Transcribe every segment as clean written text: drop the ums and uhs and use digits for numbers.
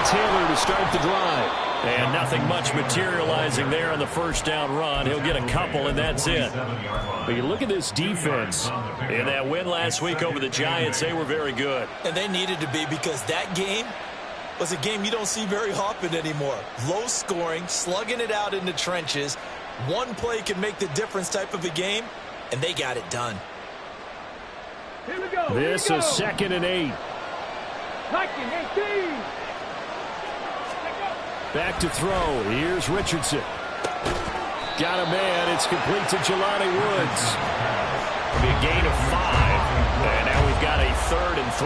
Taylor to start the drive. And nothing much materializing there on the first down run. He'll get a couple, and that's it. But you look at this defense. In that win last week over the Giants, they were very good. And they needed to be, because that game was a game you don't see very often anymore. Low scoring, slugging it out in the trenches. One play can make the difference type of a game, and they got it done. Here we go. This is 2nd and 8. 19-18. Back to throw. Here's Richardson. Got a man. It's complete to Jelani Woods. It'll be a gain of 5. And now we've got a 3rd and 3.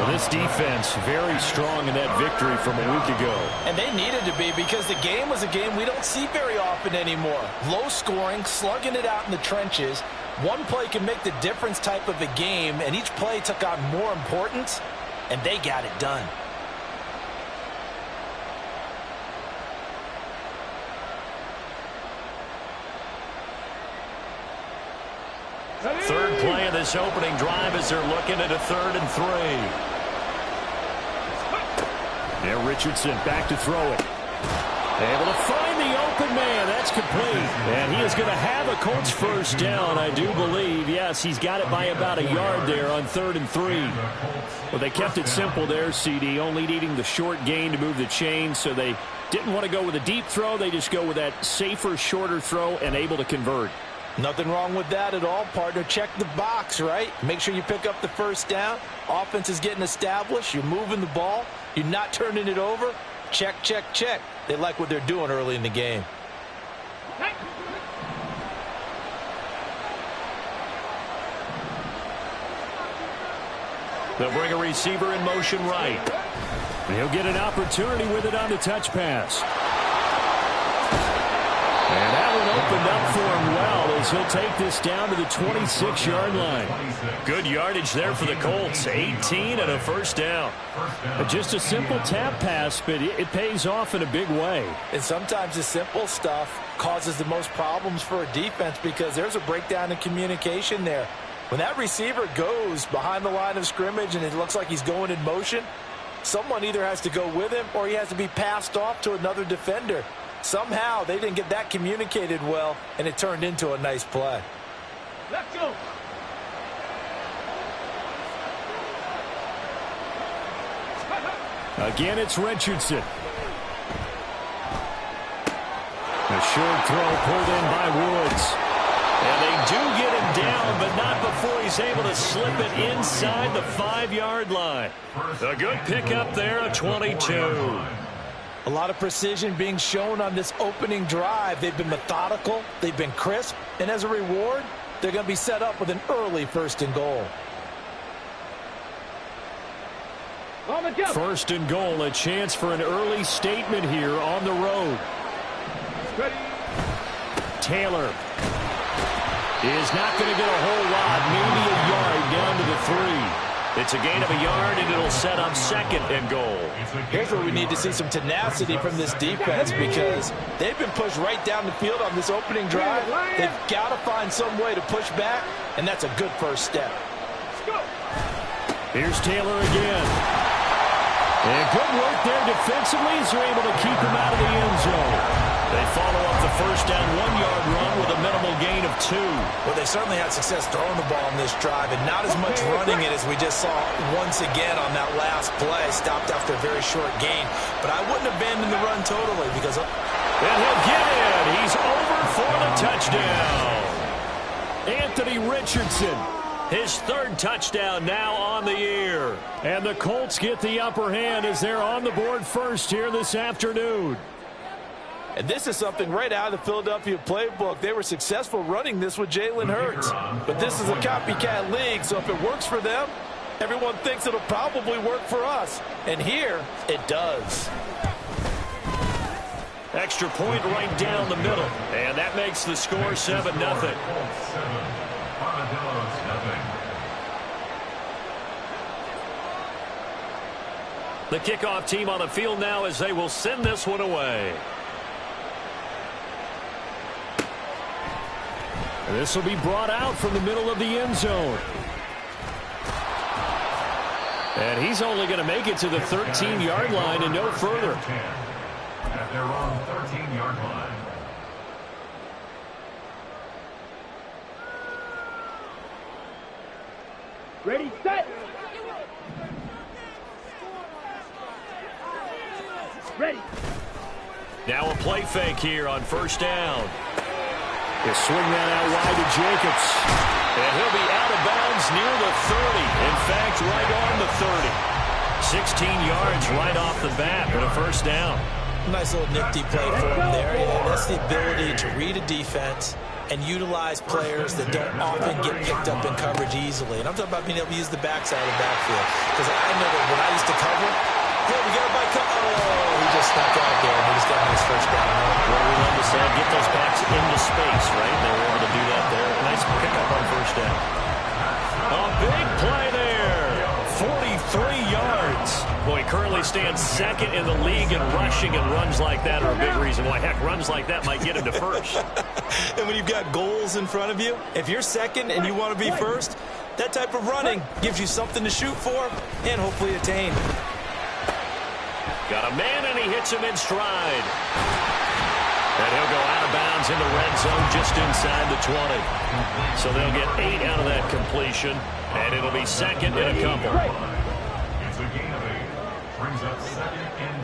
Well, this defense very strong in that victory from a week ago. And they needed to be, because the game was a game we don't see very often anymore. Low scoring, slugging it out in the trenches. One play can make the difference type of a game, and each play took on more importance, and they got it done. Third play of this opening drive as they're looking at a 3rd and 3. Now Richardson back to throw it. Able to find the open man. That's complete. And he is going to have a Colts first down, I do believe. Yes, he's got it by about a yard there on 3rd and 3. Well, they kept it simple there, CD, only needing the short gain to move the chain, so they didn't want to go with a deep throw. They just go with that safer, shorter throw and able to convert. Nothing wrong with that at all, partner. Check the box, right? Make sure you pick up the first down. Offense is getting established. You're moving the ball. You're not turning it over. Check, check, check. They like what they're doing early in the game. They'll bring a receiver in motion right. He'll get an opportunity with it on the touch pass. And that one opened up for him well as he'll take this down to the 26-yard line. Good yardage there for the Colts. 18 and a first down. Just a simple tap pass, but it pays off in a big way. And sometimes the simple stuff causes the most problems for a defense, because there's a breakdown in communication there. When that receiver goes behind the line of scrimmage and it looks like he's going in motion, someone either has to go with him or he has to be passed off to another defender. Somehow they didn't get that communicated well, and it turned into a nice play. Let's go. Again, it's Richardson. A short throw pulled in by Woods. And they do get him down, but not before he's able to slip it inside the 5-yard line. A good pickup there, a 22. A lot of precision being shown on this opening drive. They've been methodical, they've been crisp, and as a reward, they're going to be set up with an early 1st and goal. 1st and goal, a chance for an early statement here on the road. Ready. Taylor is not going to get a whole lot, maybe a yard down to the 3. It's a gain of a yard, and it'll set up 2nd and goal. Here's where we need to see some tenacity from this defense, because they've been pushed right down the field on this opening drive. They've got to find some way to push back, and that's a good first step. Here's Taylor again. And good work there defensively as they're able to keep him out of the end zone. They follow up the first down 1-yard run with a minimal gain of 2. Well, they certainly had success throwing the ball in this drive, and not as much running it as we just saw once again on that last play. Stopped after a very short gain. But I wouldn't abandon the run totally, because... And he'll get in. He's over for the touchdown. Anthony Richardson, his 3rd touchdown now on the year. And the Colts get the upper hand as they're on the board first here this afternoon. And this is something right out of the Philadelphia playbook. They were successful running this with Jalen Hurts. But this is a copycat league, so if it works for them, everyone thinks it'll probably work for us. And here, it does. Extra point right down the middle. And that makes the score 7-0. The kickoff team on the field now as they will send this one away. This will be brought out from the middle of the end zone. And he's only going to make it to the 13-yard line and no further. At their own 13-yard line. Ready, set. Ready. Now a play fake here on first down. They swing that out wide to Jacobs. And he'll be out of bounds near the 30. In fact, right on the 30. 16 yards right off the bat for a first down. Nice little nifty play for him there. Yeah, that's the ability to read a defense and utilize players that don't often get picked up in coverage easily. And I'm talking about being able to use the backside of the backfield. Because I know that when I used to cover, hey, we got a bike. Oh, he just snuck out there, and he just got a nice first down. Well, we love to say, get those backs into space, right? They were able to do that there. Nice pickup on first down. A big play there. 43 yards. Boy, he currently stands second in the league in rushing, and runs like that are a big reason why. Heck, runs like that might get him to first. And when you've got goals in front of you, if you're second and you want to be first, that type of running gives you something to shoot for and hopefully attain. Got a man, and he hits him in stride. And he'll go out of bounds in the red zone just inside the 20. So they'll get 8 out of that completion, and it'll be second and a couple. It's a gain of 8. Brings up second and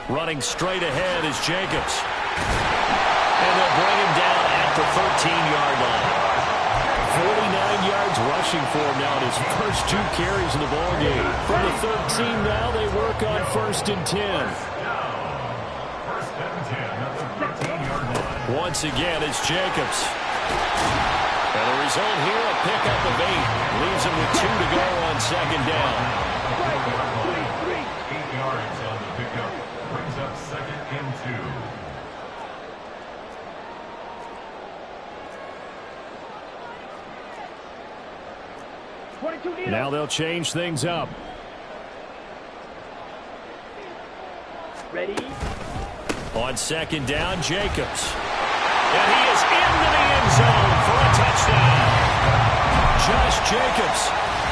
2. Running straight ahead is Jacobs. And they'll bring him down at the 13-yard line. 49 yards rushing for him now in his first 2 carries in the ballgame. From the 13 now, they work on first and 10. First and 10 at the 13-yard line. Once again, it's Jacobs. And the result here, a pickup of 8. Leaves him with 2 to go on second down. 8 yards on the pickup. Brings up second and 2. Now they'll change things up. Ready. On second down, Jacobs. And he is into the end zone for a touchdown. Josh Jacobs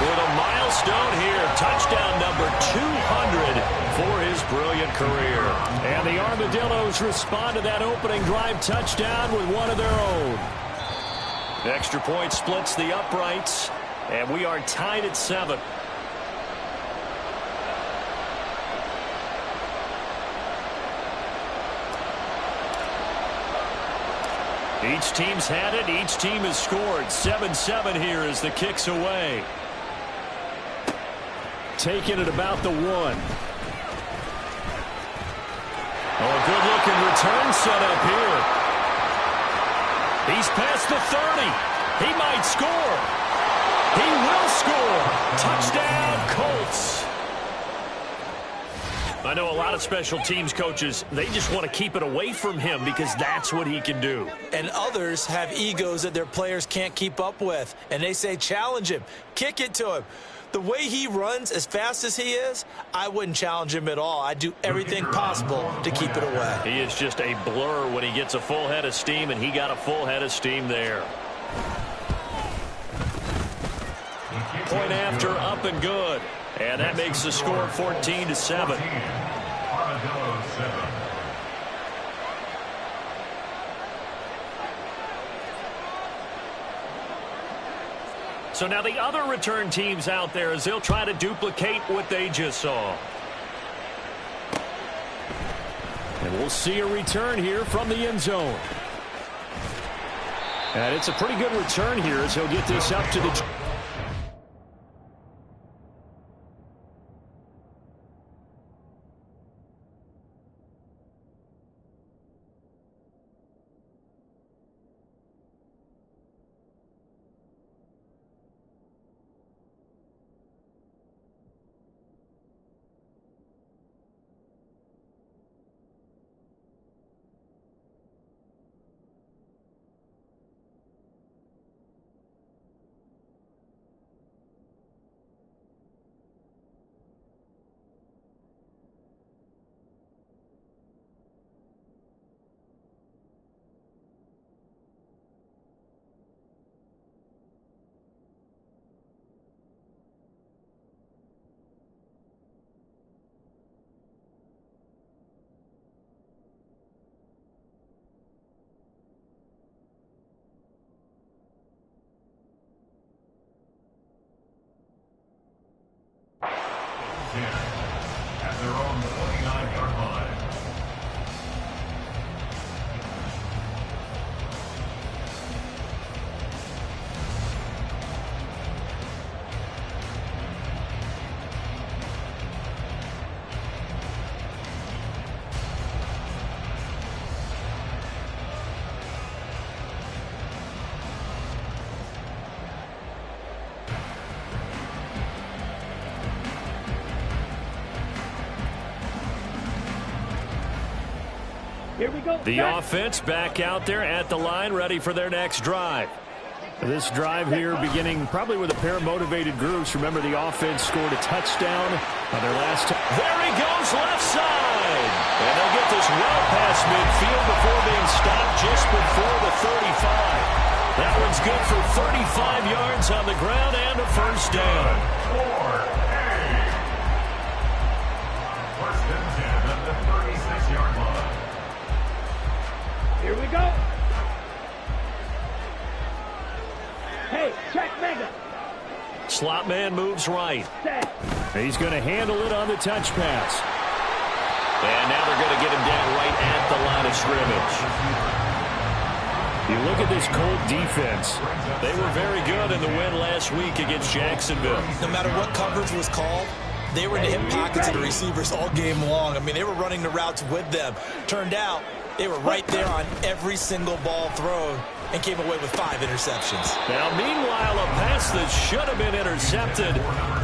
with a milestone here. Touchdown number 200 for his brilliant career. And the Armadillos respond to that opening drive touchdown with one of their own. The extra point splits the uprights. And we are tied at 7. Each team's had it. Each team has scored. 7-7 here as the kick's away. Taking it about the 1. Oh, a good-looking return set up here. He's past the 30. He might score. He will score. Touchdown, Colts. I know a lot of special teams coaches, they just want to keep it away from him because that's what he can do. And others have egos that their players can't keep up with. And they say, challenge him. Kick it to him. The way he runs as fast as he is, I wouldn't challenge him at all. I'd do everything possible to keep it away. He is just a blur when he gets a full head of steam, and he got a full head of steam there. Point after, up and good. And that makes the score 14-7. Armadillo 7. So now the other return teams out there as they'll try to duplicate what they just saw. And we'll see a return here from the end zone. And it's a pretty good return here as he'll get this up to the... Here we go. The Set. offense back out there at the line, ready for their next drive. This drive here beginning probably with a pair of motivated groups. Remember, the offense scored a touchdown on their last time. There he goes, left side. And they'll get this well past midfield before being stopped just before the 35. That one's good for 35 yards on the ground and a first down. 1st and 10 at the 36-yard line. Here we go. Hey, check mega. Slot man moves right. Set. He's going to handle it on the touch pass. And now they're going to get him down right at the line of scrimmage. You look at this Colt defense. They were very good in the win last week against Jacksonville. No matter what coverage was called, they were in the hip pockets of the receivers all game long. I mean, they were running the routes with them. Turned out, they were right there on every single ball thrown and came away with 5 interceptions. Now, meanwhile, a pass that should have been intercepted,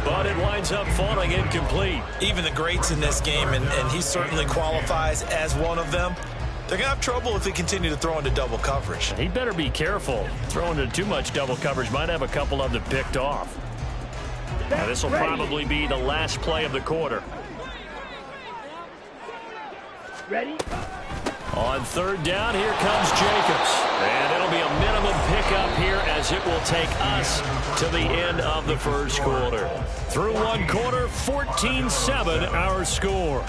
but it winds up falling incomplete. Even the greats in this game, and he certainly qualifies as one of them, they're going to have trouble if they continue to throw into double coverage. He better be careful. Throwing into too much double coverage might have a couple of them picked off. Now, this will probably be the last play of the quarter. Ready? On 3rd down, here comes Jacobs. And it'll be a minimum pickup here as it will take us to the end of the first quarter. Through one quarter, 14-7 our score.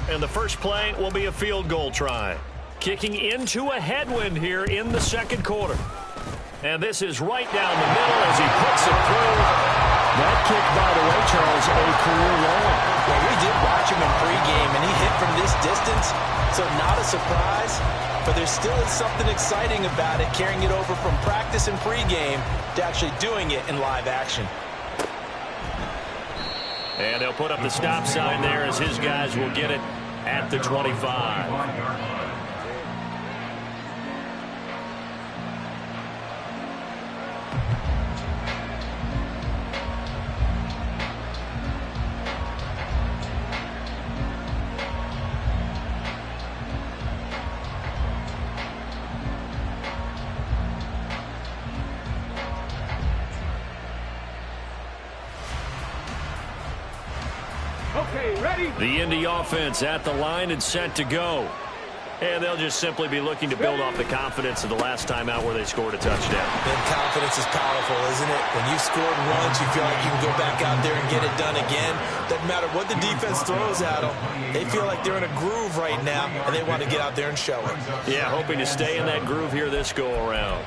And the first play will be a field goal try. Kicking into a headwind here in the second quarter. And this is right down the middle as he puts it through. That kick, by the way, Charles, a career long. Well, we did watch him in pregame, and he hit from this distance, so not a surprise. But there still is something exciting about it, carrying it over from practice and pregame to actually doing it in live action. And they'll put up the stop sign there as his guys will get it at the 25. Okay, ready? The Indy offense at the line and set to go. And they'll just simply be looking to build off the confidence of the last time out where they scored a touchdown. And confidence is powerful, isn't it? When you've scored once, you feel like you can go back out there and get it done again. Doesn't matter what the defense throws at them. They feel like they're in a groove right now, and they want to get out there and show it. Yeah, hoping to stay in that groove here this go-around.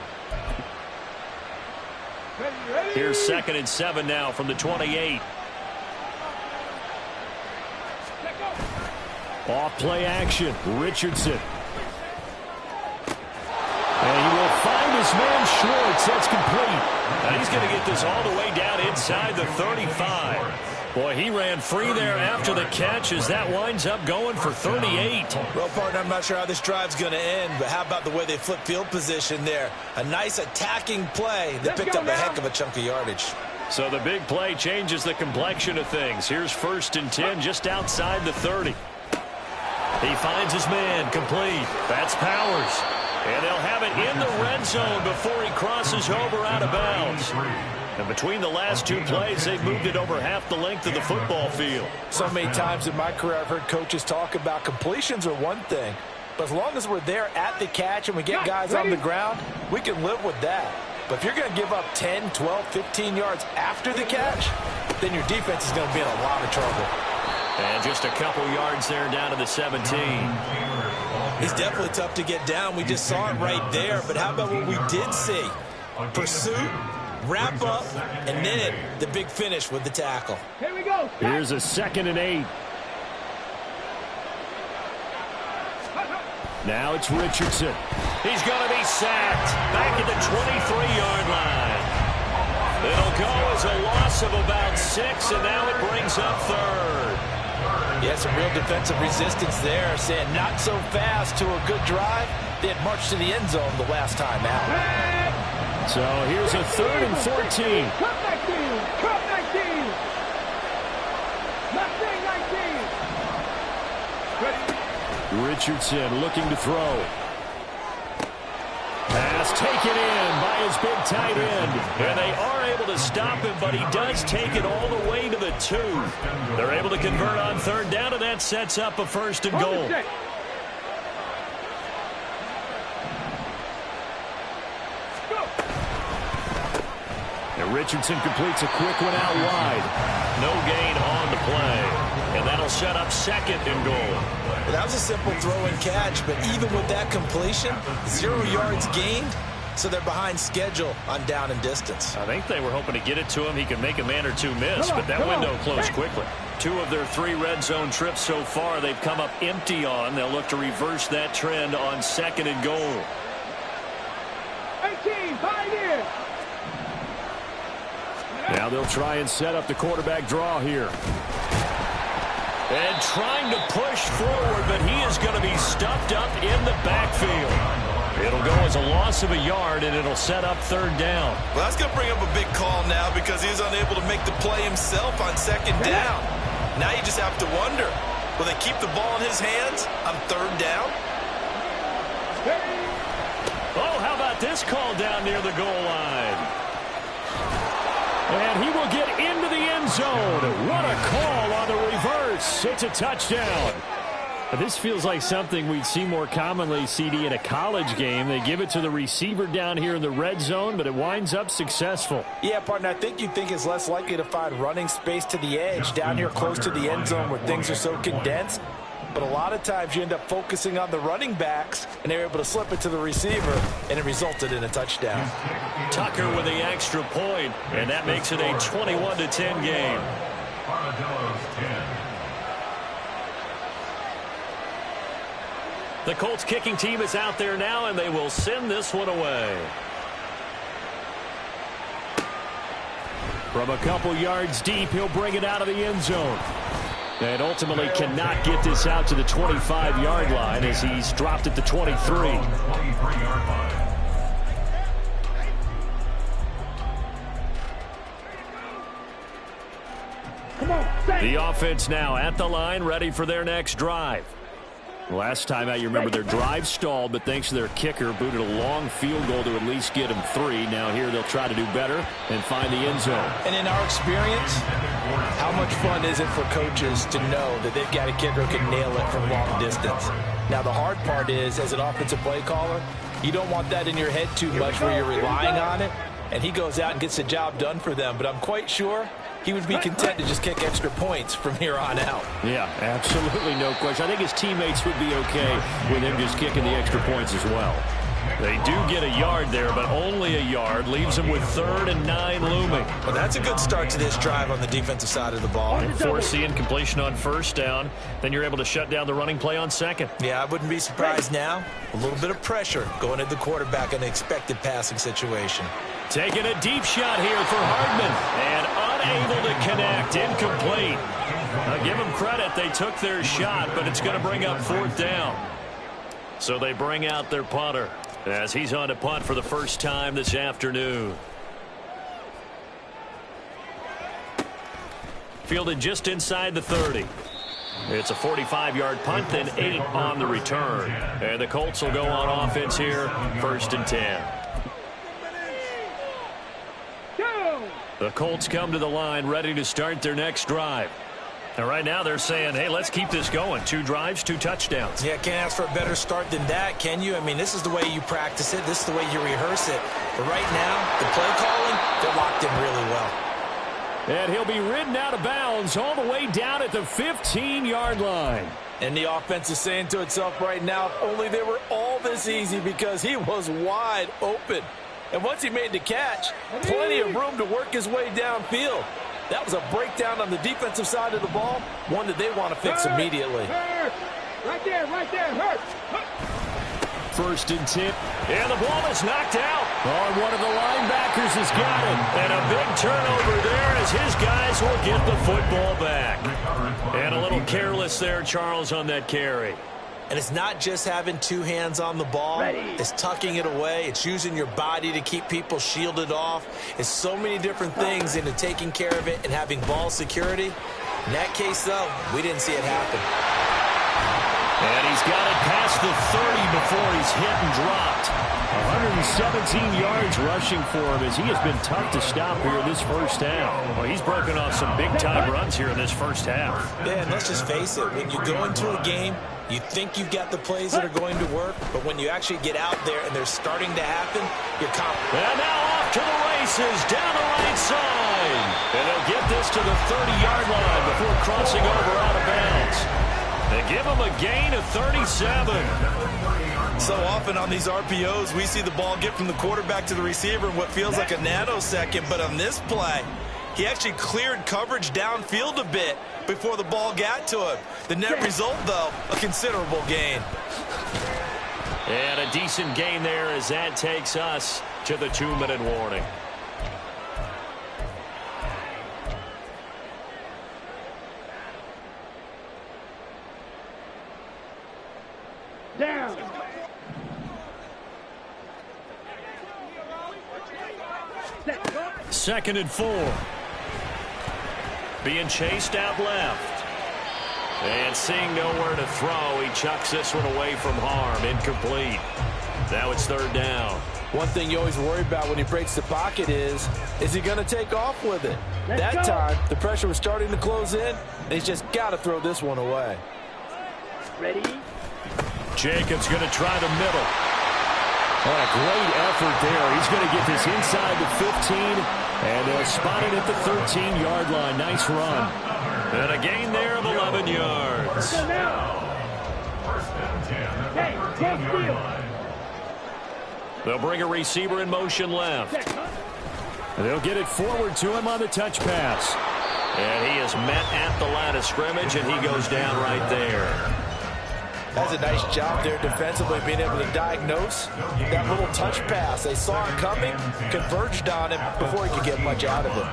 Here's 2nd and 7 now from the 28. Off play action, Richardson. And he will find his man Schwartz. That's complete. And he's going to get this all the way down inside the 35. Boy, he ran free there after the catch as that winds up going for 38. Well, partner, I'm not sure how this drive's going to end, but how about the way they flip field position there? A nice attacking play that picked up a heck of a chunk of yardage. So the big play changes the complexion of things. Here's 1st and 10 just outside the 30. He finds his man, complete. That's Powers. And they'll have it in the red zone before he crosses over out of bounds. And between the last two plays, they've moved it over half the length of the football field. So many times in my career, I've heard coaches talk about completions are one thing. But as long as we're there at the catch and we get guys on the ground, we can live with that. But if you're going to give up 10, 12, 15 yards after the catch, then your defense is going to be in a lot of trouble. And just a couple yards there down to the 17. He's definitely tough to get down. We just saw it right there. But how about what we did see? Pursuit, wrap up, and then the big finish with the tackle. Here we go. Here's a 2nd and 8. Now it's Richardson. He's going to be sacked back at the 23-yard line. It'll go as a loss of about 6, and now it brings up 3rd. Yeah, some real defensive resistance there, saying not so fast to a good drive. They had marched to the end zone the last time out. So here's a 3rd and 14. Cut 19. Cut 19. Not saying 19. Richardson looking to throw. Pass taken in by his big tight end. And they are able to stop him, but he does take it all the way to the 2. They're able to convert on 3rd down, and that sets up a 1st and goal. And Richardson completes a quick one out wide. No gain on the play. And that'll set up 2nd and goal. Well, that was a simple throw and catch, but even with that completion, 0 yards gained, so they're behind schedule on down and distance. I think they were hoping to get it to him. He could make a man or two miss, but that window closed quickly. 2 of their 3 red zone trips so far they've come up empty on. They'll look to reverse that trend on 2nd and goal. 18, 5 years. Now they'll try and set up the quarterback draw here. And trying to push forward, but he is going to be stuffed up in the backfield. It'll go as a loss of a yard, and it'll set up 3rd down. Well, that's going to bring up a big call now because he's unable to make the play himself on 2nd down. Now you just have to wonder, will they keep the ball in his hands on 3rd down? Oh, how about this call down near the goal line? And he will get into the end zone. What a call on the reverse. It's a touchdown. This feels like something we'd see more commonly, CD, in a college game. They give it to the receiver down here in the red zone, but it winds up successful. Yeah, partner, I think you'd think it's less likely to find running space to the edge down here close to the end zone where things are so condensed. But a lot of times you end up focusing on the running backs, and they're able to slip it to the receiver, and it resulted in a touchdown. Tucker with the extra point, and that makes it a 21-10 game. The Colts kicking team is out there now, and they will send this one away. From a couple yards deep, he'll bring it out of the end zone. And ultimately cannot get this out to the 25-yard line as he's dropped at the 23. The offense now at the line, ready for their next drive. Last time out, you remember their drive stalled, but thanks to their kicker, booted a long field goal to at least get them 3. Now here they'll try to do better and find the end zone. And in our experience, how much fun is it for coaches to know that they've got a kicker who can nail it from long distance? Now the hard part is, as an offensive play caller, you don't want that in your head too much where you're relying on it, and he goes out and gets the job done for them. But I'm quite sure he would be content to just kick extra points from here on out. Yeah, absolutely no question. I think his teammates would be okay with him just kicking the extra points as well. They do get a yard there, but only a yard. Leaves them with 3rd and 9 looming. Well, that's a good start to this drive on the defensive side of the ball. And force the incompletion on 1st down. Then you're able to shut down the running play on 2nd. Yeah, I wouldn't be surprised now. A little bit of pressure going at the quarterback in an expected passing situation. Taking a deep shot here for Hardman. And unable to connect. Incomplete. Now, give them credit. They took their shot, but it's going to bring up 4th down. So they bring out their punter as he's on to punt for the first time this afternoon. Fielded just inside the 30. It's a 45-yard punt, then 8 on the return. And the Colts will go on offense here, 1st and 10. The Colts come to the line ready to start their next drive. And right now they're saying, hey, let's keep this going. 2 drives, 2 touchdowns. Yeah, can't ask for a better start than that, can you? I mean, this is the way you practice it. This is the way you rehearse it. But right now, the play calling, they're locked in really well. And he'll be ridden out of bounds all the way down at the 15-yard line. And the offense is saying to itself right now, if only they were all this easy, because he was wide open. And once he made the catch, plenty of room to work his way downfield. That was a breakdown on the defensive side of the ball, one that they want to fix immediately. Right there, hurt. 1st and 10. And the ball is knocked out. Oh, one of the linebackers has got it. And a big turnover there as his guys will get the football back. And a little careless there, Charles, on that carry. And it's not just having two hands on the ball. It's tucking it away. It's using your body to keep people shielded off. It's so many different things into taking care of it and having ball security. In that case, though, we didn't see it happen. And he's got it past the 30 before he's hit and dropped. 117 yards rushing for him as he has been tough to stop here in this first half. Well, he's broken off some big-time runs here in this first half. Yeah, and let's just face it. When you go into a game, you think you've got the plays that are going to work, but when you actually get out there and they're starting to happen, you're confident. And now off to the races, down the right side. And they'll get this to the 30-yard line before crossing over out of bounds. They give him a gain of 37. So often on these RPOs, we see the ball get from the quarterback to the receiver in what feels like a nanosecond, but on this play, he actually cleared coverage downfield a bit before the ball got to him. The net result, though, a considerable gain. And a decent gain there as that takes us to the 2-minute warning. Down. Second and 4. Being chased out left. And seeing nowhere to throw, he chucks this one away from harm. Incomplete. Now it's third down. One thing you always worry about when he breaks the pocket is he going to take off with it? That time, the pressure was starting to close in, and he's just got to throw this one away. Ready? Jacobs going to try the middle. Oh, a great effort there. He's going to get this inside the 15, and they'll spot it at the 13-yard line. Nice run. And a gain there of 11 yards. They'll bring a receiver in motion left. And they'll get it forward to him on the touch pass. And he is met at the line of scrimmage, and he goes down right there. That's a nice job there defensively, being able to diagnose that little touch pass. They saw it coming, converged on him before he could get much out of it.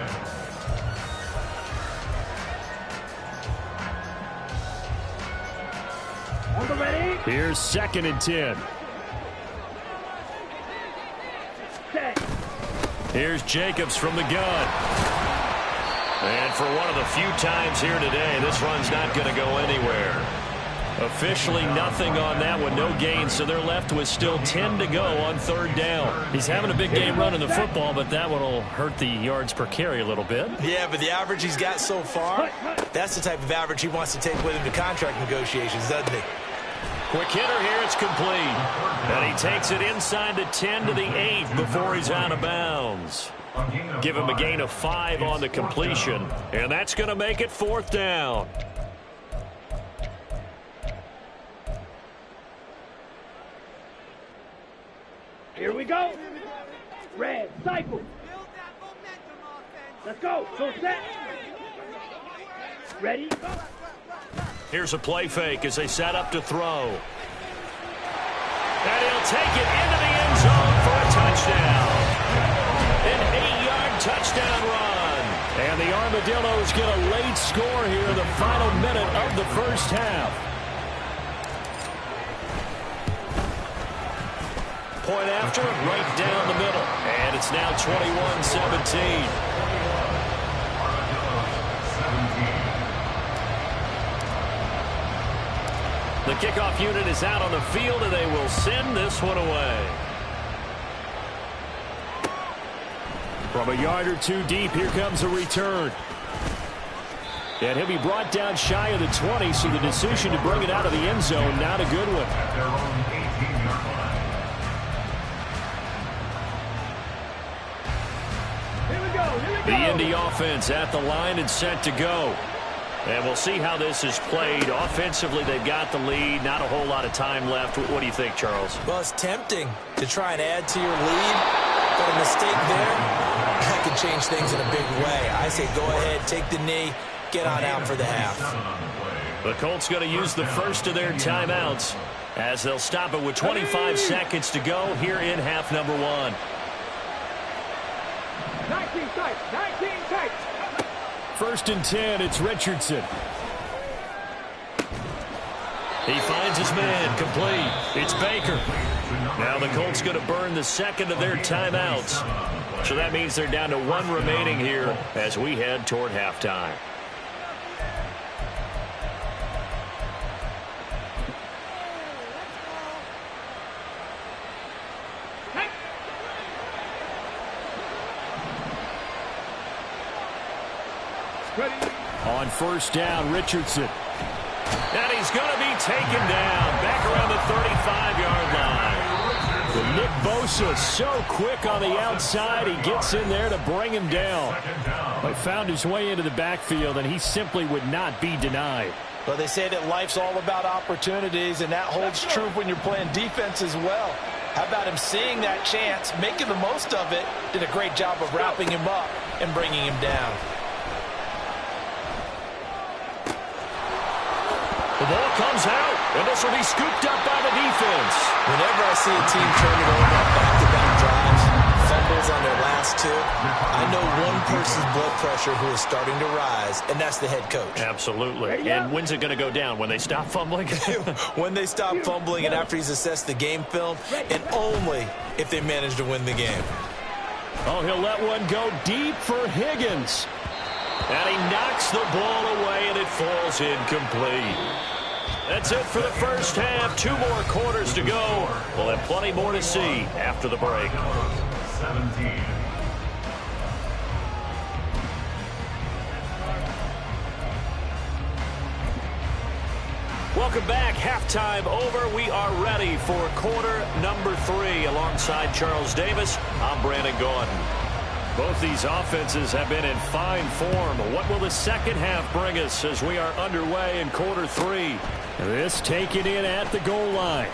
Here's second and 10. Here's Jacobs from the gun. And for one of the few times here today, this run's not going to go anywhere. Officially nothing on that one, no gain, so they're left with still 10 to go on third down. He's having a big game running the football, but that one will hurt the yards per carry a little bit. Yeah, but the average he's got so far, that's the type of average he wants to take with him to contract negotiations, doesn't he? Quick hitter here, it's complete. And he takes it inside the 10 to the 8 before he's out of bounds. Give him a gain of 5 on the completion, and that's going to make it fourth down. Here we go. Red, cycle. Let's go. So set. Ready? Here's a play fake as they set up to throw. And he'll take it into the end zone for a touchdown. An 8-yard touchdown run. And the Armadillos get a late score here in the final minute of the first half. Point after, right down the middle. And it's now 21-17. The kickoff unit is out on the field, and they will send this one away. From a yard or two deep, here comes a return. And he'll be brought down shy of the 20, so the decision to bring it out of the end zone, not a good one. The Indy offense at the line and set to go. And we'll see how this is played. Offensively, they've got the lead. Not a whole lot of time left. What do you think, Charles? Well, it's tempting to try and add to your lead, but a mistake there, that could change things in a big way. I say go ahead, take the knee, get on out for the half. The Colts going to use the first of their timeouts as they'll stop it with 25 seconds to go here in half number 1. 19 tight. 19 tight. First and 10, it's Richardson. He finds his man, complete. It's Baker. Now the Colts going to burn the second of their timeouts. So that means they're down to one remaining here as we head toward halftime. On first down, Richardson. And he's going to be taken down back around the 35-yard line. But Nick Bosa so quick on the outside. He gets in there to bring him down. He found his way into the backfield, and he simply would not be denied. Well, they say that life's all about opportunities, and that holds true when you're playing defense as well. How about him seeing that chance, making the most of it, did a great job of wrapping him up and bringing him down. The ball comes out, and this will be scooped up by the defense. Whenever I see a team turn it over on back-to-back drives, fumbles on their last two, I know one person's blood pressure who is starting to rise, and that's the head coach. Absolutely. And when's it going to go down? When they stop fumbling? When they stop fumbling and after he's assessed the game film, and only if they manage to win the game. Oh, he'll let one go deep for Higgins. And he knocks the ball away, and it falls incomplete. That's it for the first half. 2 more quarters to go. We'll have plenty more to see after the break. 17. Welcome back. Halftime over. We are ready for quarter number 3. Alongside Charles Davis, I'm Brandon Gaudin. Both these offenses have been in fine form. What will the second half bring us as we are underway in quarter 3? This taken in at the goal line.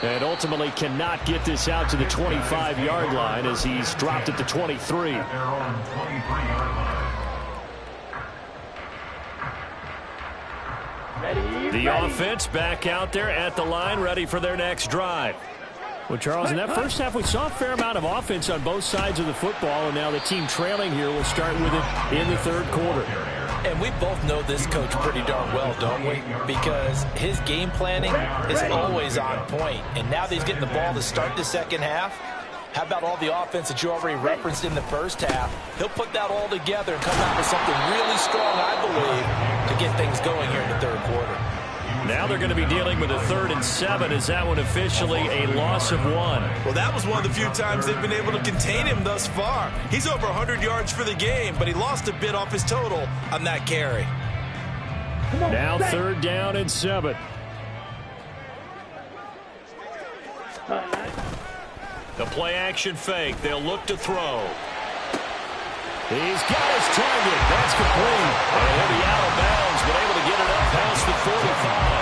And ultimately cannot get this out to the 25-yard line as he's dropped at the 23. At their own 23-yard line. The offense back out there at the line, ready for their next drive. Well, Charles, in that first half, we saw a fair amount of offense on both sides of the football, and now the team trailing here will start with it in the third quarter. And we both know this coach pretty darn well, don't we? Because his game planning is always on point. And now that he's getting the ball to start the second half, how about all the offense that you already referenced in the first half? He'll put that all together and come out with something really strong, I believe, to get things going here in the third quarter. Now they're going to be dealing with a 3rd and 7. Is that one officially a loss of 1? Well, that was one of the few times they've been able to contain him thus far. He's over 100 yards for the game, but he lost a bit off his total on that carry. Now 3rd down and 7. The play action fake. They'll look to throw. He's got his target. That's complete. And he'll be out of bounds, but able to get it up past the 45.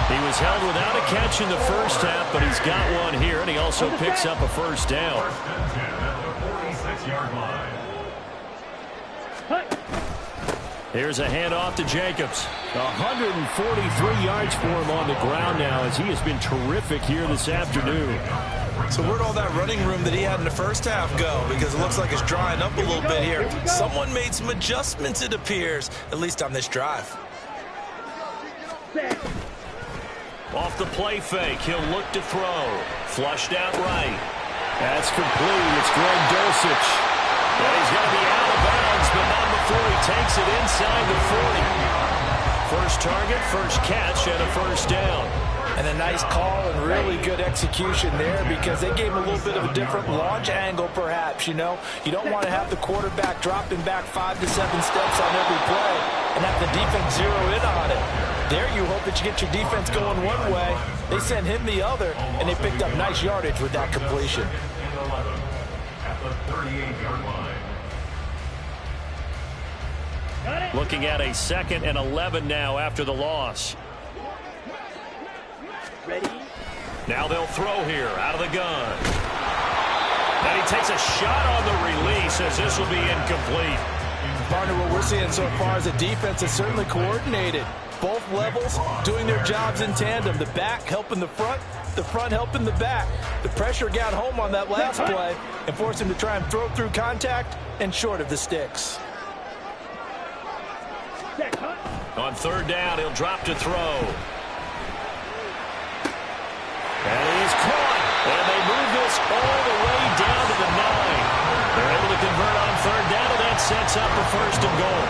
He was held without a catch in the first half, but he's got one here, and he also picks up a first down. 1st and 10 at the 46-yard line. Here's a handoff to Jacobs. 143 yards for him on the ground now as he has been terrific here this afternoon. So where'd all that running room that he had in the first half go? Because it looks like it's drying up a little bit here. Someone made some adjustments, it appears, at least on this drive. Off the play fake, he'll look to throw. Flushed out right. That's complete. It's Greg Dulcich. And he's going to be out of bounds, but not before he takes it inside the 40. First target, first catch, and a first down. And a nice call and really good execution there because they gave him a little bit of a different launch angle perhaps, you know. You don't want to have the quarterback dropping back 5 to 7 steps on every play and have the defense zero in on it. There you hope that you get your defense going one way. They sent him the other, and they picked up nice yardage with that completion. At the 38-yard line. Looking at a 2nd and 11 now after the loss. Ready? Now they'll throw here out of the gun. And he takes a shot on the release as this will be incomplete. Partner, what we're seeing so far is a defense that's certainly coordinated. Both levels doing their jobs in tandem. The back helping the front helping the back. The pressure got home on that last play and forced him to try and throw through contact and short of the sticks. On third down, he'll drop to throw. And he's caught. And they move this all the way down to the 9. They're able to convert on third down, and that sets up a first and goal.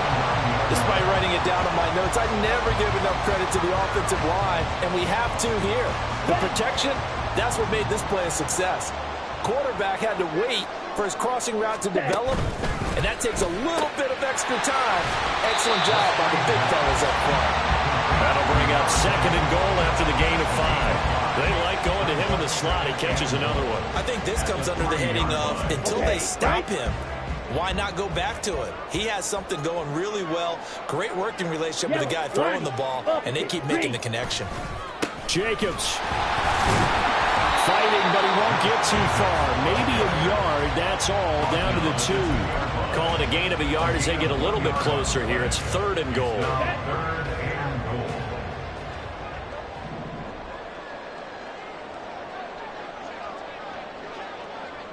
Despite writing it down on my notes, I never give enough credit to the offensive line, and we have to here. The protection, that's what made this play a success. Quarterback had to wait for his crossing route to develop, and that takes a little bit of extra time. Excellent job by the big fellas up front. That'll bring up second and goal after the gain of 5. They like going to him in the slot. He catches another one. I think this comes under the heading of until they stop him, why not go back to it? He has something going really well. Great working relationship with the guy throwing the ball, and they keep making the connection. Jacobs fighting, but he won't get too far. Maybe a yard, that's all, down to the 2. Call it a gain of a yard as they get a little bit closer here. It's third and goal.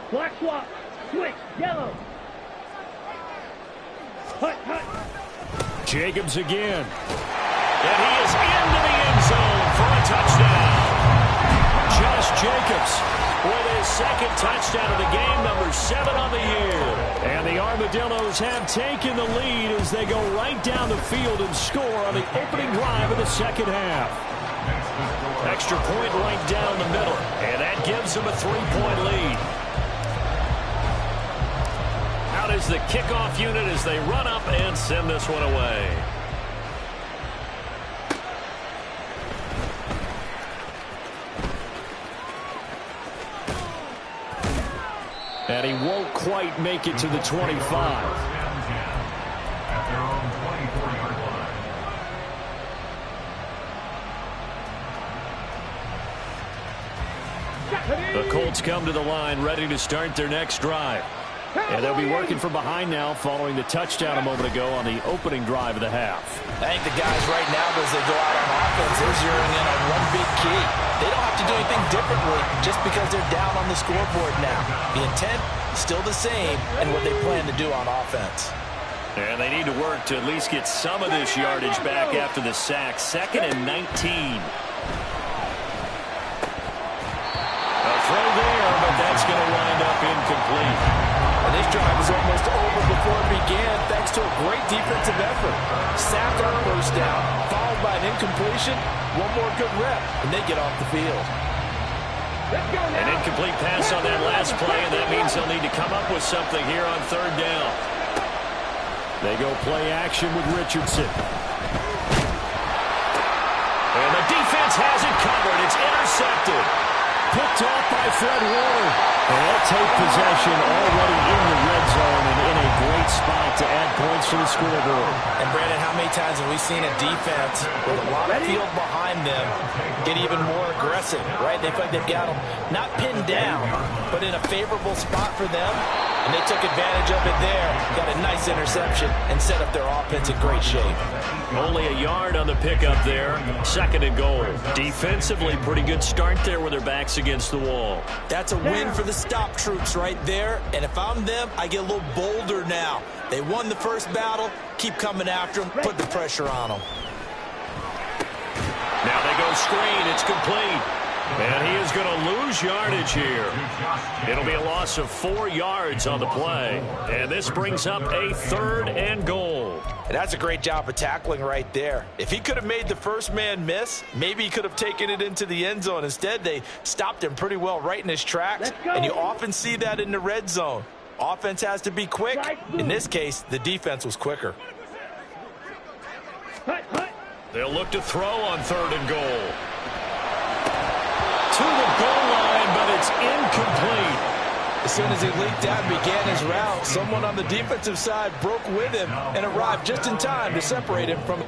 Black swap. Switch. Yellow. Hut, hut. Jacobs again. And he is into the end zone for a touchdown. Josh Jacobs with his second touchdown of the game, number 7 on the year. And the Armadillos have taken the lead as they go right down the field and score on the opening drive of the second half. Extra point right down the middle, and that gives them a 3-point lead. Out is the kickoff unit as they run up and send this one away. And he won't quite make it to the 25. At their own 24-yard line. The Colts come to the line ready to start their next drive. And they'll be working from behind now following the touchdown a moment ago on the opening drive of the half. I think the guys right now, as they go out on offense, they're zeroing in on one big key. They don't have to do anything differently just because they're down on the scoreboard now. The intent is still the same and what they plan to do on offense. And they need to work to at least get some of this yardage back after the sack. 2nd and 19. A throw there, but that's going to wind up incomplete. And this drive was almost over before it began thanks to a great defensive effort. Sacked on first down, followed by an incompletion. One more good rep, and they get off the field. An incomplete pass on that last play, and that means they'll need to come up with something here on third down. They go play action with Richardson. And the defense has it covered. It's intercepted. Picked off by Fred Warner. And they'll take possession already in the red zone and in a great spot to add points to the scoreboard. And, Brandon, how many times have we seen a defense with a lot of field behind them get even more aggressive, right? They feel like they've got them not pinned down, but in a favorable spot for them. And they took advantage of it there, got a nice interception, and set up their offense in great shape. Only a yard on the pickup there. 2nd and goal. Defensively, pretty good start there with their backs against the wall. That's a win for the stop troops right there. And if I'm them, I get a little bolder now. They won the first battle. Keep coming after them. Put the pressure on them. Now they go screen. It's complete. And he is going to lose yardage here. It'll be a loss of 4 yards on the play. And this brings up a 3rd and goal. And that's a great job of tackling right there. If he could have made the first man miss, maybe he could have taken it into the end zone. Instead, they stopped him pretty well right in his tracks. And you often see that in the red zone. Offense has to be quick. In this case, the defense was quicker. They'll look to throw on 3rd and goal. To the goal line, but it's incomplete. As soon as he leaked out and began his route, someone on the defensive side broke with him and arrived just in time to separate him from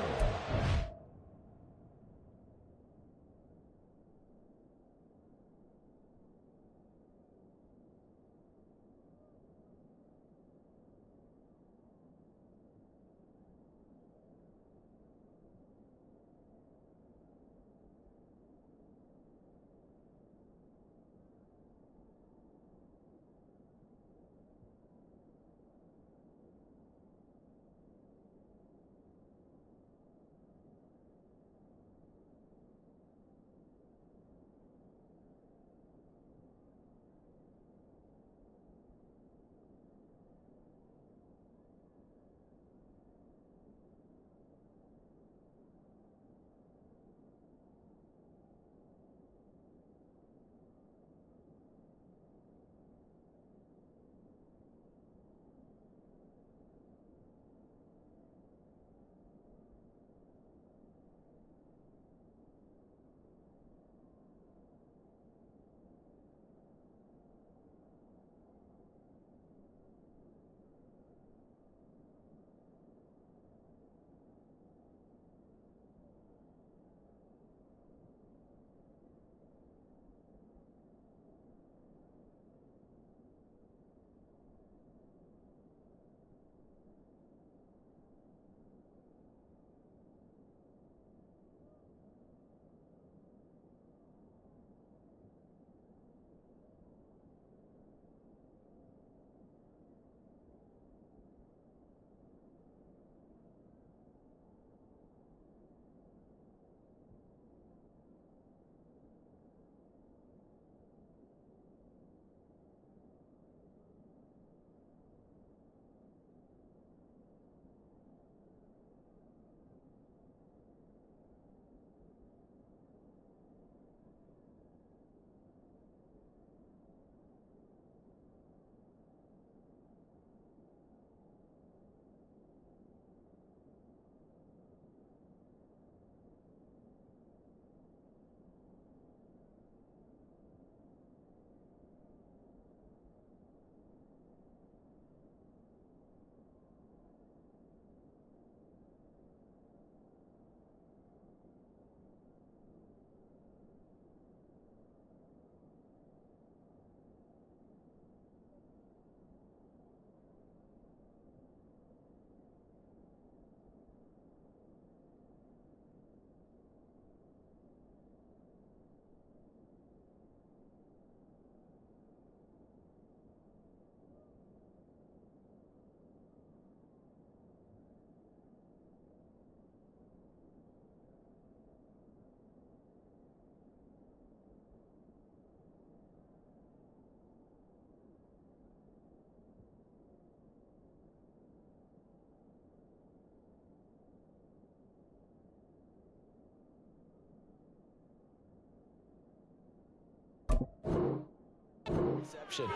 option.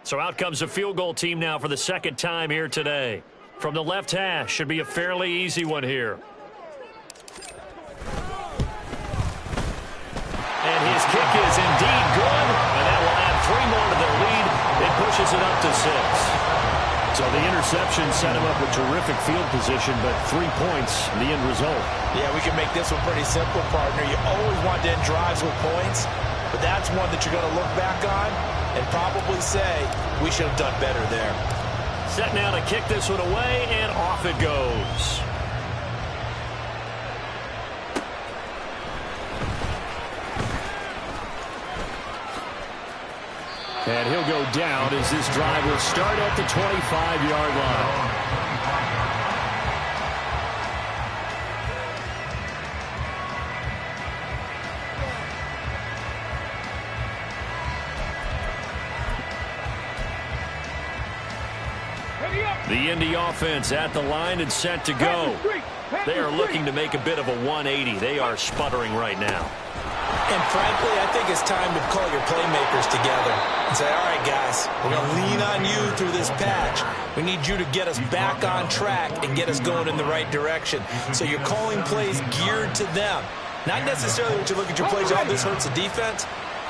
So out comes the field goal team now for the second time here today. From the left hash, should be a fairly easy one here. And his kick is indeed good, and that will add 3 more to their lead. It pushes it up to 6. So the interception set him up with terrific field position, but 3 points, the end result. Yeah, we can make this one pretty simple, partner. You always want to end drives with points, but that's one that you're going to look back on and probably say, we should have done better there. Set now to kick this one away, and off it goes. And he'll go down as this drive will start at the 25-yard line. The Indy offense at the line and set to go. They are looking to make a bit of a 180. They are sputtering right now. And frankly, I think it's time to call your playmakers together and say, all right, guys, we're going to lean on you through this patch. We need you to get us back on track and get us going in the right direction. So you're calling plays geared to them. Not necessarily when you look at your plays, oh, this hurts the defense.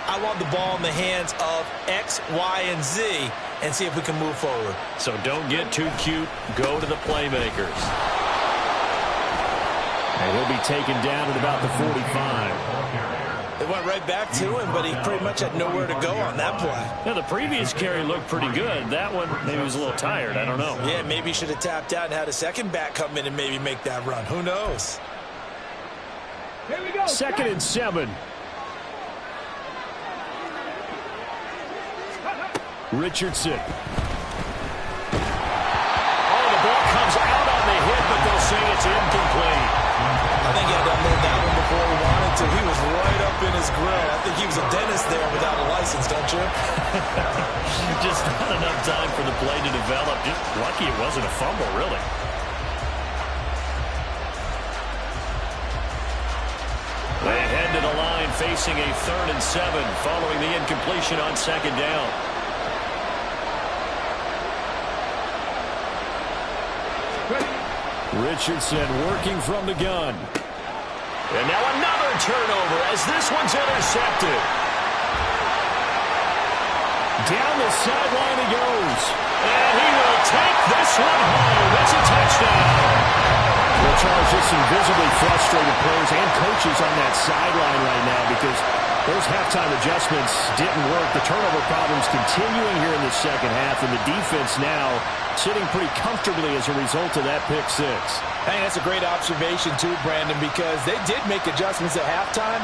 I want the ball in the hands of X, Y, and Z and see if we can move forward. So don't get too cute. Go to the playmakers. And he'll be taken down at about the 45. It went right back to him, but he pretty much had nowhere to go on that play. Now, the previous carry looked pretty good. That one, maybe he was a little tired. I don't know. Yeah, maybe he should have tapped out and had a second back come in and maybe make that run. Who knows? Here we go. 2nd and 7. Richardson. Oh, the ball comes out on the hit, but they'll say it's incomplete. I think he had to unload that one before he wanted to. He was right up in his grill. I think he was a dentist there without a license, don't you? Just not enough time for the play to develop. Just lucky it wasn't a fumble, really. They head to the line facing a 3rd and 7 following the incompletion on 2nd down. Richardson working from the gun. And now another turnover as this one's intercepted. Down the sideline he goes. And he will take this one home. It's a touchdown. Well, Charles, just some visibly frustrated players and coaches on that sideline right now because those halftime adjustments didn't work. The turnover problems continuing here in the second half, and the defense now sitting pretty comfortably as a result of that pick 6. I think that's a great observation, too, Brandon, because they did make adjustments at halftime.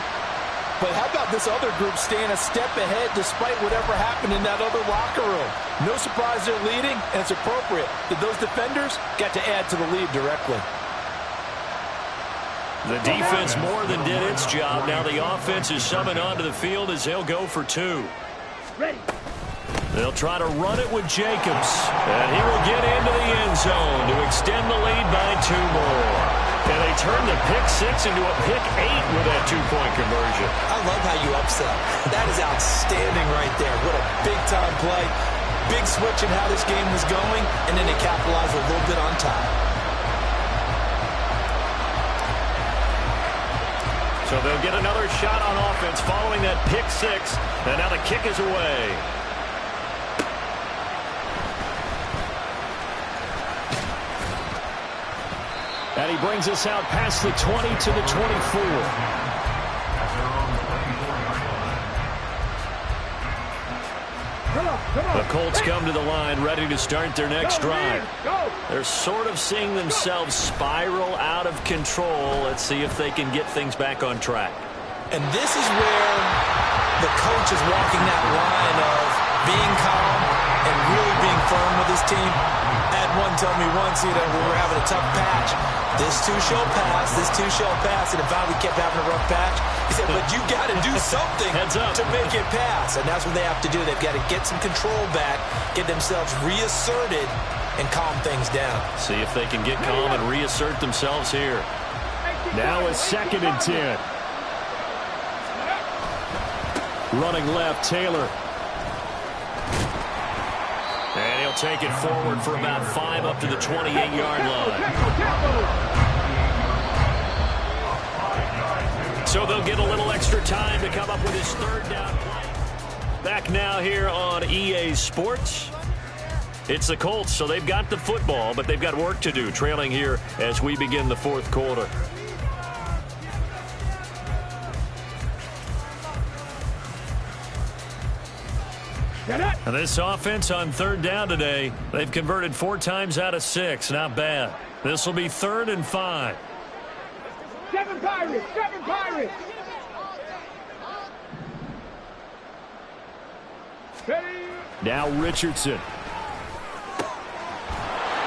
But how about this other group staying a step ahead despite whatever happened in that other locker room? No surprise they're leading, and it's appropriate that those defenders got to add to the lead directly. The defense more than did its job. Now the offense is summoned onto the field as they'll go for 2. Ready. They'll try to run it with Jacobs. And he will get into the end zone to extend the lead by 2 more. And they turn the pick 6 into a pick 8 with that 2-point conversion. I love how you upsell. That is outstanding right there. What a big-time play. Big switch in how this game was going, and then they capitalized a little bit on top. So they'll get another shot on offense following that pick 6. And now the kick is away. And he brings us out past the 20 to the 24. The Colts come to the line ready to start their next drive. They're sort of seeing themselves spiral out of control. Let's see if they can get things back on track. And this is where the coach is walking that line of being calm and really being firm with his team. I had one tell me once, we were having a tough patch. This too shall pass, this too shall pass. And if we kept having a rough patch, he said, but you got to do something to make it pass. And that's what they have to do. They've got to get some control back, get themselves reasserted, and calm things down. See if they can get calm and reassert themselves here. Now a 2nd and 10. Running left, Taylor. And he'll take it forward for about 5 up to the 28-yard line. So they'll get a little extra time to come up with his third down play. Back now here on EA Sports. It's the Colts, so they've got the football, but they've got work to do, trailing here as we begin the fourth quarter. And this offense on third down today, they've converted 4 times out of 6. Not bad. This will be 3rd and 5. 7 Pirates! 7 Pirates! Now Richardson.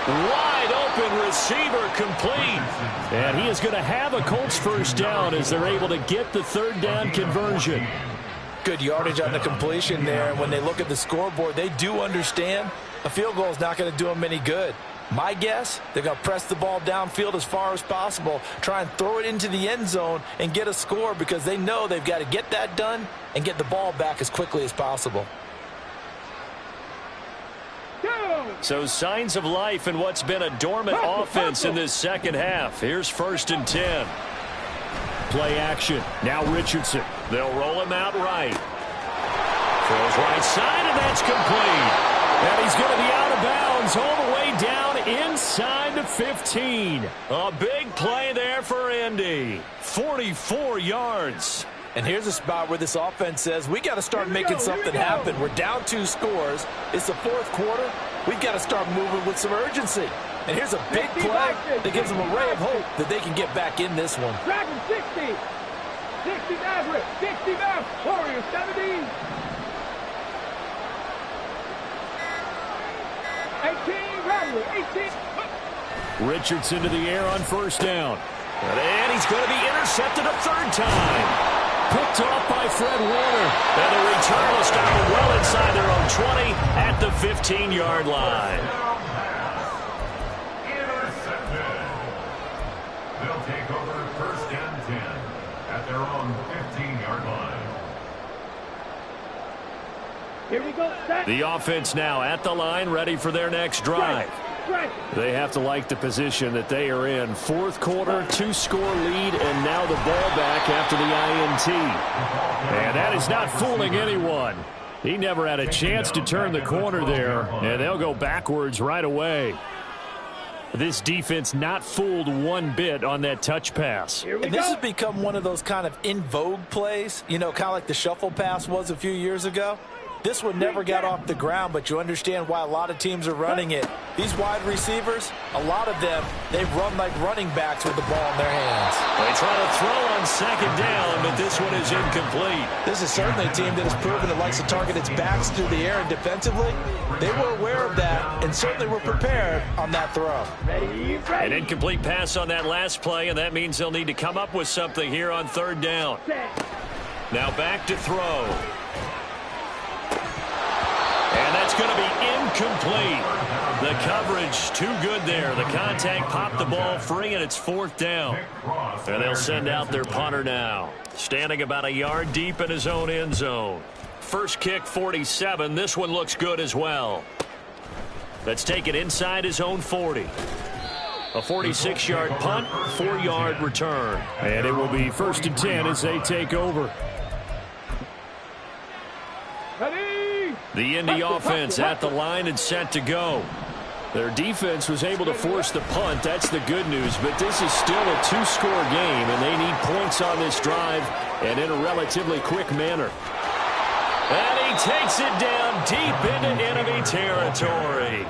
Wide open receiver complete. And he is going to have a Colts first down as they're able to get the third down conversion. Good yardage on the completion there. And when they look at the scoreboard, they do understand a field goal is not going to do them any good. My guess, they're going to press the ball downfield as far as possible, try and throw it into the end zone and get a score because they know they've got to get that done and get the ball back as quickly as possible. So signs of life in what's been a dormant offense in this second half. Here's 1st and 10. Play action. Now Richardson. They'll roll him out right. Throws right side, and that's complete. And he's going to be out of bounds all the way down inside the 15. A big play there for Indy. 44 yards. And here's a spot where this offense says, we got to start making something happen. We're down 2 scores. It's the fourth quarter. We've got to start moving with some urgency. And here's a big play that gives them a ray of hope that they can get back in this one. Dragon 60. 60 Maverick. 60 Maverick. Warriors 70. 18 Maverick. 18. Richardson to the air on first down. And he's going to be intercepted a 3rd time. Picked off by Fred Warner. And the return will stop it well inside their own 20 at the 15-yard line. Intercepted. They'll take over 1st and 10 at their own 15-yard line. Here we go. Set. The offense now at the line, ready for their next drive. They have to like the position that they are in. Fourth quarter, 2-score lead, and now the ball back after the INT. And that is not fooling anyone. He never had a chance to turn the corner there, and they'll go backwards right away. This defense not fooled one bit on that touch pass. And this has become one of those kind of in vogue plays, you know, kind of like the shuffle pass was a few years ago. This one never got off the ground, but you understand why a lot of teams are running it. These wide receivers, a lot of them, they run like running backs with the ball in their hands. They try to throw on 2nd down, but this one is incomplete. This is certainly a team that has proven it likes to target its backs through the air, and defensively, they were aware of that and certainly were prepared on that throw. Ready. An incomplete pass on that last play, and that means they'll need to come up with something here on 3rd down. Now back to throw. And that's going to be incomplete. The coverage too good there. The contact popped the ball free, and it's 4th down. And they'll send out their punter now. Standing about a yard deep in his own end zone. First kick, 47. This one looks good as well. Let's take it inside his own 40. A 46-yard punt, 4-yard return. And it will be 1st and 10 as they take over. The Indy offense at the line and set to go. Their defense was able to force the punt. That's the good news. But this is still a 2-score game, and they need points on this drive and in a relatively quick manner. And he takes it down deep into enemy territory.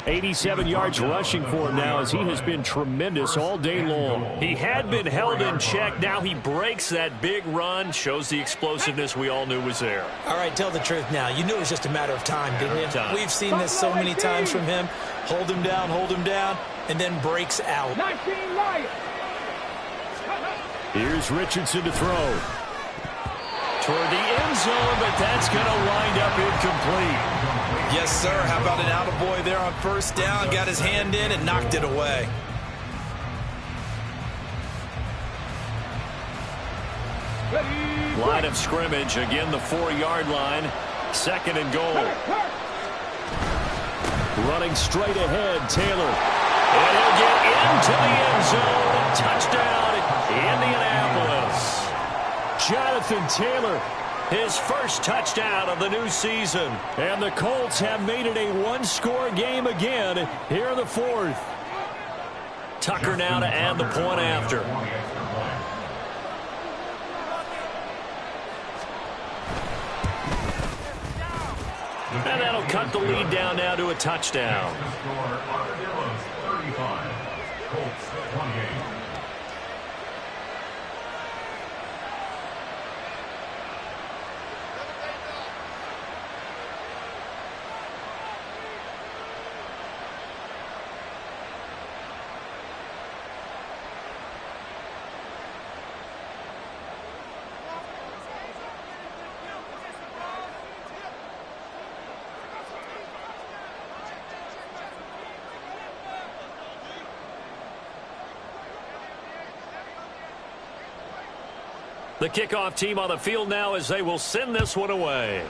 87 yards rushing for him now as he has been tremendous all day long. He had been held in check. Now he breaks that big run. Shows the explosiveness we all knew was there. All right, tell the truth now. You knew it was just a matter of time, didn't you? We've seen this so many times from him. Hold him down, and then breaks out. 19 Lions. Here's Richardson to throw. Toward the end zone, but that's going to wind up incomplete. Yes, sir. How about an attaboy there on first down? Got his hand in and knocked it away. Line of scrimmage, again the 4-yard line. 2nd and goal. Running straight ahead, Taylor. And he'll get into the end zone. Touchdown, Indianapolis. Jonathan Taylor, his first touchdown of the new season. And the Colts have made it a 1-score game again here in the 4th. Tucker now to add the point after. And that'll cut the lead down now to a touchdown. The kickoff team on the field now as they will send this one away.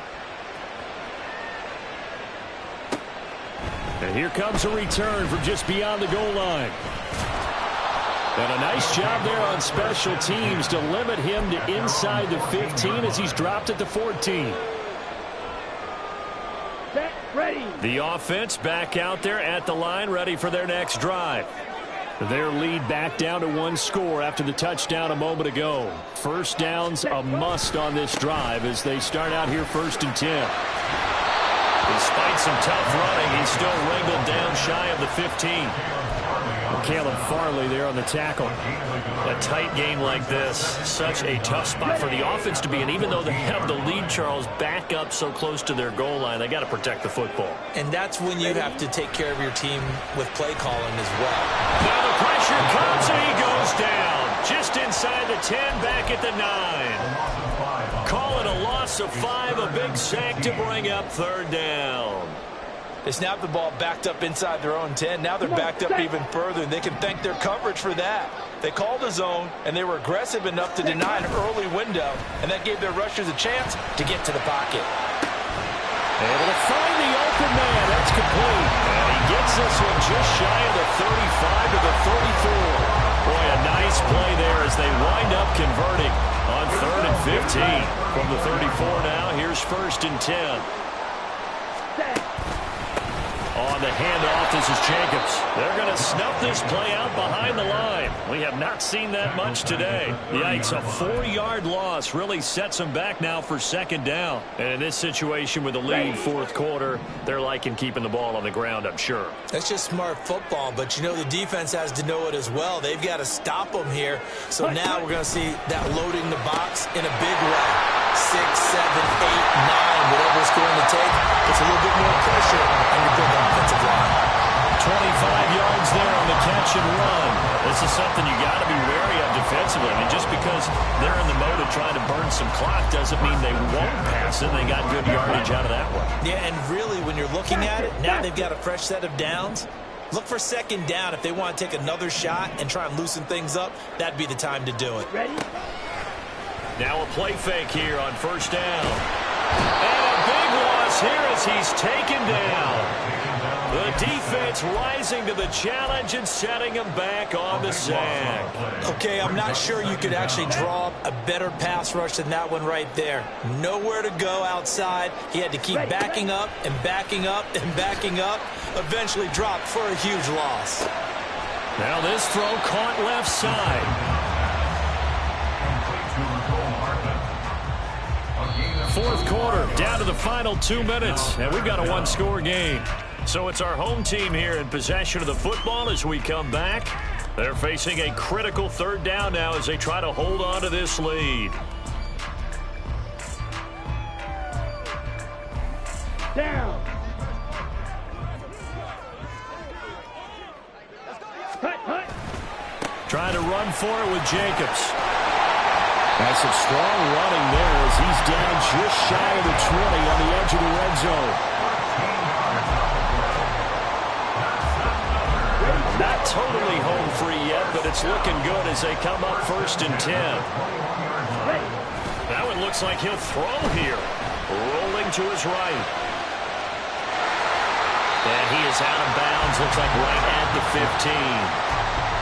And here comes a return from just beyond the goal line. And a nice job there on special teams to limit him to inside the 15 as he's dropped at the 14. Set, ready. The offense back out there at the line, ready for their next drive. Their lead back down to 1 score after the touchdown a moment ago. First down's a must on this drive as they start out here 1st and 10. Despite some tough running, he's still wrangled down shy of the 15. Caleb Farley there on the tackle. A tight game like this, such a tough spot for the offense to be in. Even though they have the lead, Charles, back up so close to their goal line, they got to protect the football. And that's when you have to take care of your team with play calling as well. Now the pressure comes and he goes down. Just inside the 10, back at the 9. Call it a loss of 5, a big sack to bring up 3rd down. They snapped the ball backed up inside their own 10. Now they're backed up even further, and they can thank their coverage for that. They called a zone, and they were aggressive enough to deny an early window, and that gave their rushers a chance to get to the pocket. Able to find the open man. That's complete. And he gets this one just shy of the 35 to the 34. Boy, a nice play there as they wind up converting on 3rd and 15. From the 34 now, here's 1st and 10. On the handoff, this is Jacobs. They're going to snuff this play out behind the line. We have not seen that much today. Yikes, a 4-yard loss really sets them back now for 2nd down. And in this situation with the lead 4th quarter, they're liking keeping the ball on the ground, I'm sure. That's just smart football, but you know the defense has to know it as well. They've got to stop them here. So now we're going to see that loading the box in a big way. 6, 7, 8, 9, whatever it's going to take. It's a little bit more pressure on your big offensive line. 25 yards there on the catch and run. This is something you got to be wary of defensively. I mean, just because they're in the mode of trying to burn some clock doesn't mean they won't pass it. They got good yardage out of that one. Yeah, and really, when you're looking at it, now they've got a fresh set of downs. Look for 2nd down. If they want to take another shot and try and loosen things up, that'd be the time to do it. Ready? Now a play fake here on 1st down. And a big loss here as he's taken down. The defense rising to the challenge and setting him back on the sack. Okay, I'm not sure you could actually draw up a better pass rush than that one right there. Nowhere to go outside. He had to keep backing up and backing up and backing up. Eventually dropped for a huge loss. Now this throw caught left side. 4th quarter, down to the final 2 minutes, and we've got a 1-score game. So it's our home team here in possession of the football as we come back. They're facing a critical 3rd down now as they try to hold on to this lead. Down. Trying to run for it with Jacobs. That's some strong running there as he's down just shy of the 20 on the edge of the red zone. Not totally home free yet, but it's looking good as they come up 1st and 10. looks like he'll throw here. Rolling to his right. And he is out of bounds, looks like right at the 15.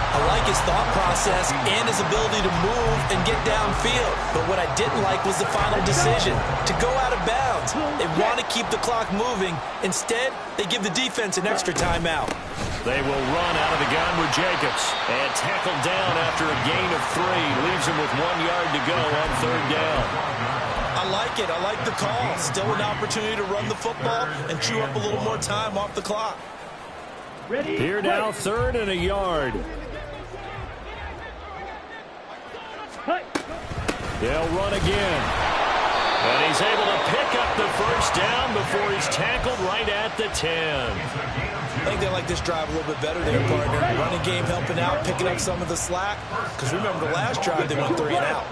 I like his thought process and his ability to move and get downfield. But what I didn't like was the final decision, to go out of bounds. They want to keep the clock moving. Instead, they give the defense an extra timeout. They will run out of the gun with Jacobs. And tackled down after a gain of 3. Leaves him with 1 yard to go on 3rd down. I like it. I like the call. Still an opportunity to run the football and chew up a little more time off the clock. Here now, 3rd and a yard. They'll run again. And he's able to pick up the 1st down before he's tackled right at the 10. I think they like this drive a little bit better there, partner. Running game helping out, picking up some of the slack. Because remember, the last drive, they went 3 and out.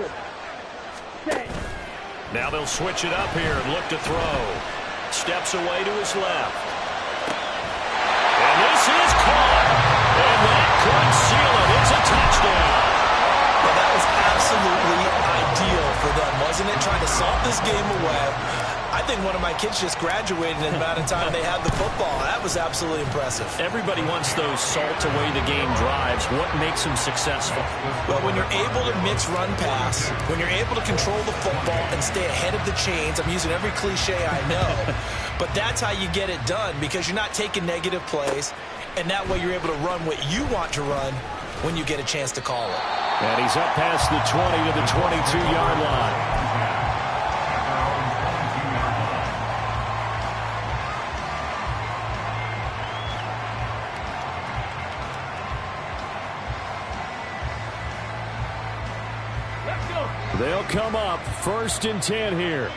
Now they'll switch it up here and look to throw. Steps away to his left. And this is caught. And that could seal it. It's a touchdown. Well, that was absolutely ideal for them, wasn't it? Trying to salt this game away. I think one of my kids just graduated in the amount of time they had the football. That was absolutely impressive. Everybody wants those salt-away-the-game drives. What makes them successful? Well, when you're able to mix run-pass, when you're able to control the football and stay ahead of the chains, I'm using every cliche I know, but that's how you get it done because you're not taking negative plays, and that way you're able to run what you want to run when you get a chance to call it. And he's up past the 20 to the 22-yard line. They'll come up 1st and 10 here.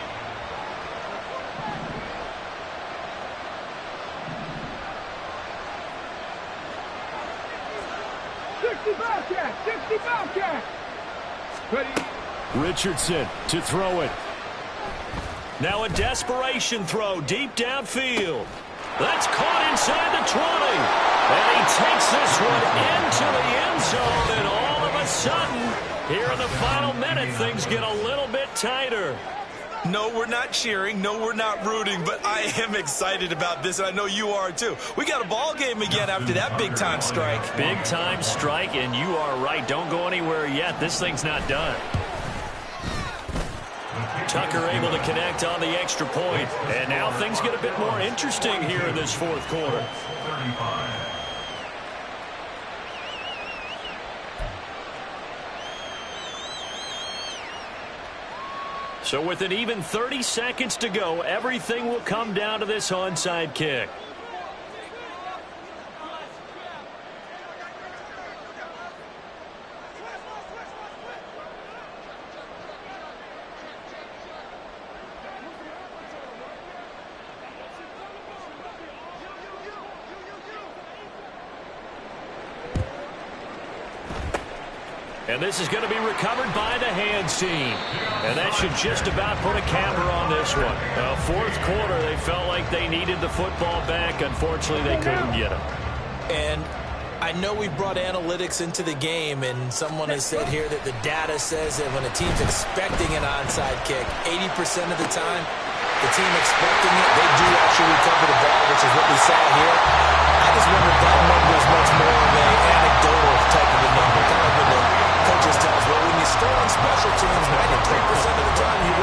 Richardson to throw it. Now a desperation throw deep downfield. That's caught inside the 20. And he takes this one into the end zone, and all of a sudden, here in the final minute, things get a little bit tighter. No, we're not cheering. No, we're not rooting. But I am excited about this, and I know you are too. We got a ball game again after that big-time strike. Big-time strike, and you are right. Don't go anywhere yet. This thing's not done. Tucker able to connect on the extra point. And now things get a bit more interesting here in this 4th quarter. So with an even 30 seconds to go, everything will come down to this onside kick. And this is going to be recovered by the hands team. And that should just about put a camera on this one. 4th quarter, they felt like they needed the football back. Unfortunately, they couldn't get it. And I know we brought analytics into the game, and someone has said here that the data says that when a team's expecting an onside kick, 80% of the time, the team expecting it, they do actually recover the ball, which is what we saw here. I just wonder if that number is much more of an anecdotal type of a number. Kind of when the coaches tell us, well, when you score on special teams, 93% of the time you